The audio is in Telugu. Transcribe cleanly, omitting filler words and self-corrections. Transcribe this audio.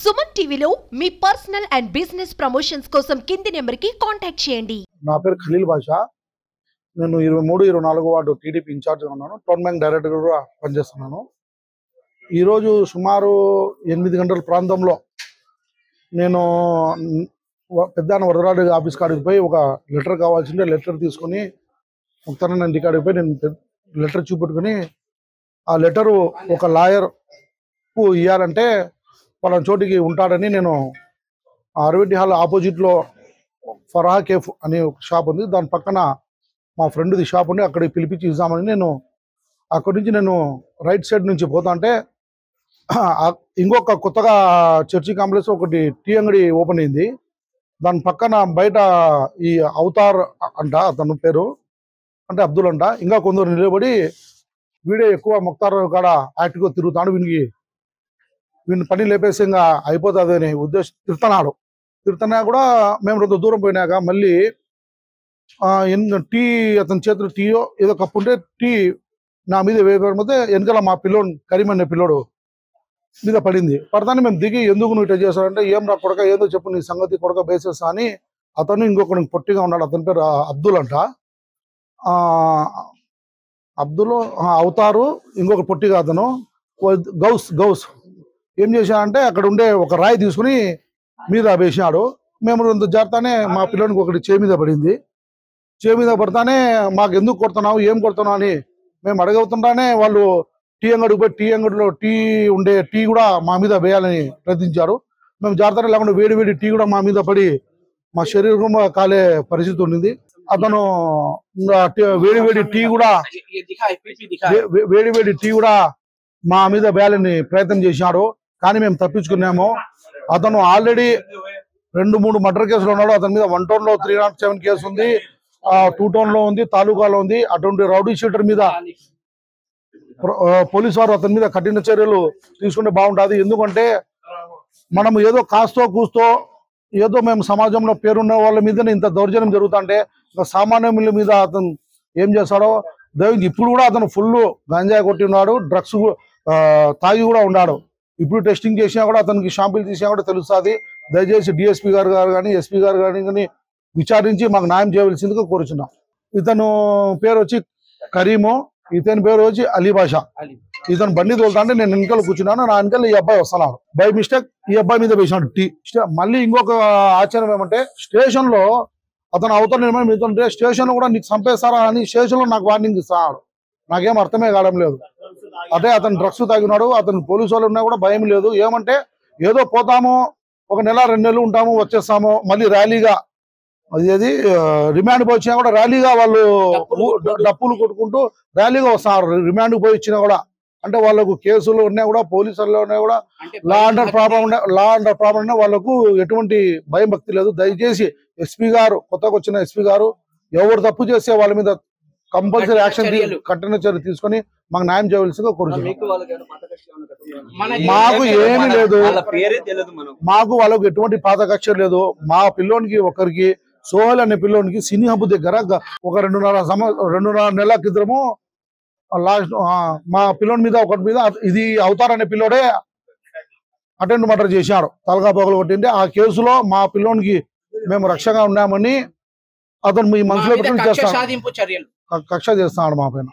సుమన్ టీవీలో మీ పర్సనల్ అండ్ బిజినెస్ ప్రమోషన్స్ కోసం కింది నెంబర్కి కాంటాక్ట్ చేయండి. నా పేరు ఖలీల్ బాషా. నేను 23-24 వార్డు టీడీపీ ఇన్ఛార్జ్గా ఉన్నాను. టౌన్ బ్యాంక్ డైరెక్టర్గా పనిచేస్తున్నాను. ఈరోజు సుమారు 8 గంటల ప్రాంతంలో నేను పెద్దాన వరదరాజు ఆఫీస్ కాడికి పోయి ఒక లెటర్ కావాల్సిందే లెటర్ తీసుకొని ముక్తానంద ఇంటి కాడికి పోయి నేను లెటర్ చూపెట్టుకుని ఆ లెటరు ఒక లాయర్కు ఇవ్వాలంటే వాళ్ళ చోటికి ఉంటాడని నేను అరవిటి హాల్ ఆపోజిట్లో ఫరాహా కేఫ్ అనే ఒక షాప్ ఉంది, దాని పక్కన మా ఫ్రెండ్ది షాప్ ఉంది, అక్కడికి పిలిపించి ఇద్దామని నేను అక్కడి నుంచి నేను రైట్ సైడ్ నుంచి పోతా అంటే ఇంకొక కొత్తగా చర్చి కాంప్లెక్స్ ఒకటి టీ అంగడి ఓపెన్ అయింది. దాని పక్కన బయట ఈ అవతార్ అంట అతను పేరు అంటే అబ్దుల్ అంట, ఇంకా కొందరు నిలబడి వీడే ఎక్కువ ముక్తార్ కాడ యాక్టివ్గా తిరుగుతాడు, వీడిని పని లేపేసి ఇంకా అయిపోతుంది అని ఉద్దేశం తిడుతున్నా కూడా మేము కొంత దూరం పోయినాక మళ్ళీ టీ అతని చేతులు టీయో ఏదో కప్పు ఉంటే టీ నా మీద వేయకపోతే వెనకాల మా పిల్లోడు కరీం అనే పిల్లోడు మీద పడింది. పడతానే మేము దిగి ఎందుకు నువ్వు ఇట్లా చేస్తాడంటే ఏం రా కొడక ఏదో చెప్పు నీ సంగతి కొడక బేసేస్తా అని అతను ఇంకొకటి పొట్టిగా ఉన్నాడు, అతని పేరు అబ్దుల్ అంట. అబ్దుల్ అవుతారు, ఇంకొక పొట్టిగా అతను గౌస్ ఏం చేశాడంటే అక్కడ ఉండే ఒక రాయి తీసుకుని మీద వేసినాడు. మేము కొంత జాగ్రత్తనే మా పిల్లలకి ఒకటి చేయి మీద పడింది. చేయి మీద పడతానే మాకు ఎందుకు కొడుతున్నావు ఏం కొడుతున్నావు అని మేము అడగవుతుంటానే వాళ్ళు టీ అంగడికి పోయి టీ అంగడిలో టీ కూడా మా మీద వేయాలని ప్రయత్నించారు. మేము జాగ్రత్తనే లేకుండా వేడి టీ కూడా మా మీద పడి మా శరీరం కాలే పరిస్థితి ఉండింది. అతను వేడి టీ కూడా మా మీద వేయాలని ప్రయత్నం చేసినాడు, కానీ మేము తప్పించుకున్నాము. అతను ఆల్రెడీ 2-3 మర్డర్ కేసులు ఉన్నాడు. అతని మీద 1 టౌన్ లో 307 కేసు ఉంది, 2 టౌన్ లో ఉంది, తాలూకాలో ఉంది. అటువంటి రౌడీ షీటర్ మీద పోలీసు వారు అతని మీద కఠిన చర్యలు తీసుకుంటే బాగుంటుంది. ఎందుకంటే మనం ఏదో కాస్తో కూస్తో ఏదో మేము సమాజంలో పేరున్న వాళ్ళ మీద ఇంత దౌర్జన్యం జరుగుతుంటే ఒక సామాన్యుల మీద అతను ఏం చేస్తాడో దయచేసి. ఇప్పుడు కూడా అతను ఫుల్ గంజాయి కొట్టి ఉన్నాడు, డ్రగ్స్ తాగి కూడా ఉన్నాడు. ఇప్పుడు టెస్టింగ్ చేసినా కూడా అతనికి షాంపిల్ తీసినా కూడా తెలుస్తుంది. దయచేసి డిఎస్పీ గారు కానీ ఎస్పీ గారు కానీ విచారించి మాకు న్యాయం చేయవలసిందిగా కోరుచున్నాం. ఇతను పేరు వచ్చి కరీము, ఇతని పేరు వచ్చి అలీ బాషా. ఇతను బండి తోలుతా అంటే నేను వెనకాల కూర్చున్నాను, నా వెనకాల ఈ అబ్బాయి వస్తున్నాడు. బై మిస్టేక్ ఈ అబ్బాయి మీద వేసినాడు టీ. మళ్ళీ ఇంకొక ఆశ్చర్యం ఏమంటే స్టేషన్ లో అతను అవతల నిర్మాణం స్టేషన్ లో కూడా నీకు చంపేస్తారా అని స్టేషన్ లో నాకు వార్నింగ్ ఇస్తున్నాడు. నాకేం అర్థమే కావడం లేదు. అదే అతను డ్రగ్స్ తాగినాడు, అతను పోలీసు వాళ్ళు ఉన్నా కూడా భయం లేదు. ఏమంటే ఏదో పోతాము, 1 నెల 2 నెలలు ఉంటాము, వచ్చేస్తాము, మళ్ళీ ర్యాలీగా అది రిమాండ్ పోయి వచ్చినా కూడా ర్యాలీగా వాళ్ళు డప్పులు కొట్టుకుంటూ ర్యాలీగా వస్తున్నారు. రిమాండ్కి పోయి వచ్చినా కూడా అంటే వాళ్ళకు కేసులు ఉన్నా కూడా పోలీసుల్లో ఉన్నా కూడా లా అండర్ ప్రాబ్లం ఉన్నా వాళ్ళకు ఎటువంటి భయం భక్తి లేదు. దయచేసి ఎస్పీ గారు, కొత్తగా వచ్చిన ఎస్పీ గారు ఎవరు తప్పు చేస్తే వాళ్ళ మీద కంపల్సరీ యాక్షన్ కఠిన చర్య తీసుకొని మాకు న్యాయం చేయవలసిందిగా కోరుతున్నాం. మాకు ఏమీ లేదు, మాకు వాళ్ళకు ఎటువంటి పాత కక్ష లేదు. మా పిల్లోనికి ఒకరికి సోహెల్ అనే పిల్లోనికి సినీ హబ్ దగ్గర ఒక 2.5 నెలల క్రితము లాస్ట్ మా పిల్లోని మీద ఒకటి మీద ఇది అవతార్ అనే పిల్లోడే అటెండ్ మర్డర్ చేశాడు, తలగా పొగలు కొట్టింది. ఆ కేసులో మా పిల్లోనికి మేము రక్షగా ఉన్నామని అతను మీ మనసులో పెట్టుకుని కక్ష చేస్తున్నాడు మా పైన.